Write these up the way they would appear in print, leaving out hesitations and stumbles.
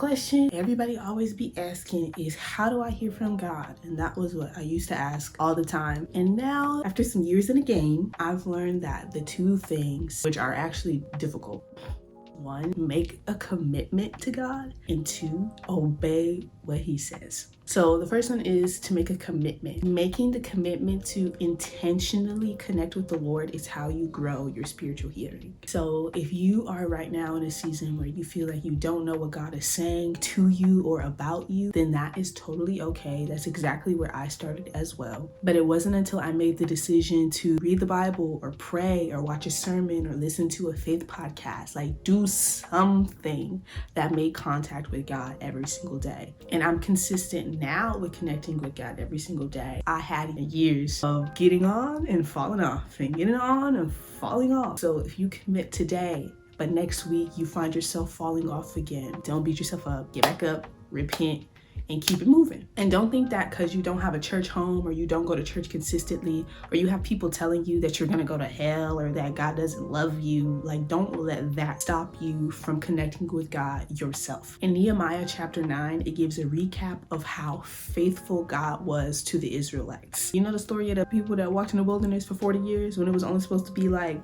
question everybody always be asking is, how do I hear from God? And that was what I used to ask all the time. And now, after some years in the game, I've learned that the two things which are actually difficult: one, make a commitment to God, and two, obey what he says. So the first one is to make a commitment. Making the commitment to intentionally connect with the Lord is how you grow your spiritual hearing. So if you are right now in a season where you feel like you don't know what God is saying to you or about you, then that is totally okay. That's exactly where I started as well. But it wasn't until I made the decision to read the Bible or pray or watch a sermon or listen to a faith podcast, like do something that made contact with God every single day. And I'm consistent now with connecting with God every single day. I had years of getting on and falling off and getting on and falling off. So if you commit today, but next week you find yourself falling off again, don't beat yourself up. Get back up, repent, and keep it moving. And don't think that because you don't have a church home or you don't go to church consistently or you have people telling you that you're gonna go to hell or that God doesn't love you, like don't let that stop you from connecting with God yourself. In Nehemiah chapter 9, it gives a recap of how faithful God was to the Israelites. You know the story of the people that walked in the wilderness for 40 years when it was only supposed to be like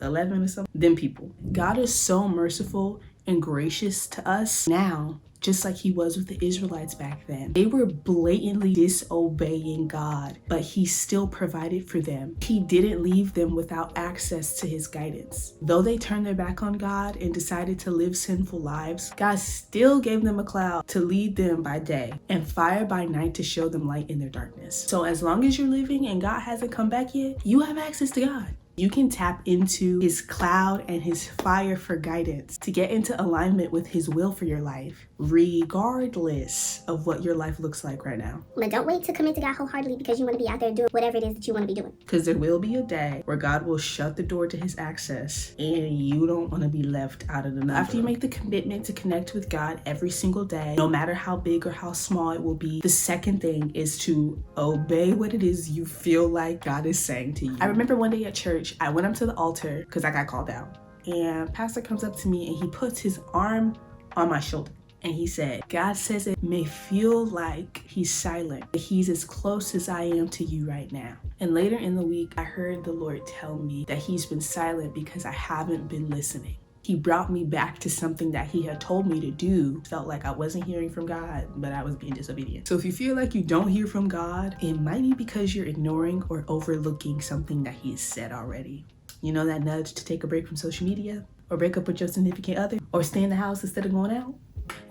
11 or something? Them people. God is so merciful and gracious to us now, just like he was with the Israelites back then. They were blatantly disobeying God, but he still provided for them. He didn't leave them without access to his guidance. Though they turned their back on God and decided to live sinful lives, God still gave them a cloud to lead them by day and fire by night to show them light in their darkness. So as long as you're living and God hasn't come back yet, you have access to God. You can tap into his cloud and his fire for guidance to get into alignment with his will for your life, regardless of what your life looks like right now. But don't wait to commit to God wholeheartedly because you want to be out there doing whatever it is that you want to be doing. Because there will be a day where God will shut the door to his access and you don't want to be left out of the number. After you make the commitment to connect with God every single day, no matter how big or how small it will be, the second thing is to obey what it is you feel like God is saying to you. I remember one day at church, I went up to the altar because I got called out. And pastor comes up to me and he puts his arm on my shoulder. And he said, God says it may feel like he's silent, but he's as close as I am to you right now. And later in the week, I heard the Lord tell me that he's been silent because I haven't been listening. He brought me back to something that he had told me to do. Felt like I wasn't hearing from God, but I was being disobedient. So if you feel like you don't hear from God, it might be because you're ignoring or overlooking something that he's said already. You know that nudge to take a break from social media or break up with your significant other or stay in the house instead of going out?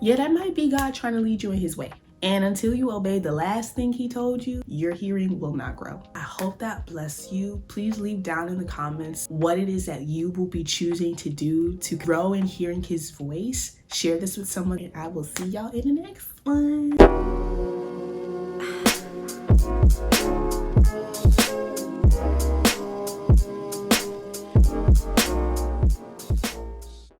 Yeah, that might be God trying to lead you in his way. And until you obey the last thing he told you, your hearing will not grow. I hope that blessed you. Please leave down in the comments what it is that you will be choosing to do to grow in hearing his voice. Share this with someone, and I will see y'all in the next one.